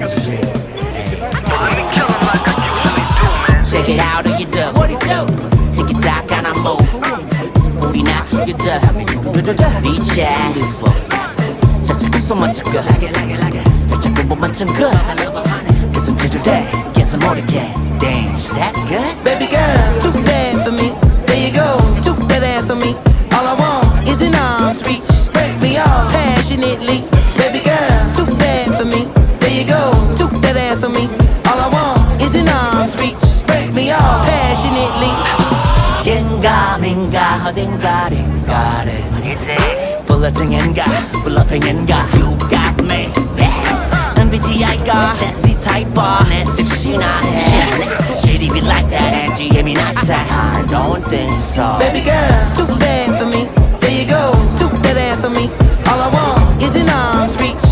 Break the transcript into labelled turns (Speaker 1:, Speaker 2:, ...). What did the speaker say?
Speaker 1: Check it out, how you do? What it do? Tick it tock and I move. 우리 낮추겠다. Reach out, beautiful. 살짝 숨만 잡고. 살짝 공부만 좀 good. Guess I'm today. Guess I'm 모르게. Damn, is that good?
Speaker 2: Baby girl, too bad for me. There you go, took that ass on me. All I want is an arm's reach. Break me off passionately. Baby girl, too bad for me. There you go, took that ass on me. All I want is an arm's reach. Break me off passionately.
Speaker 1: 겐가 민가 어딘가를 불러등인가 불러등인가 You got me MBTI가 sexy type 내 섹시나 해 GDB like that and GM이 나서 I don't think so
Speaker 2: Baby girl, too bad for me. There you go, took that ass on me. All I want is an arm's reach.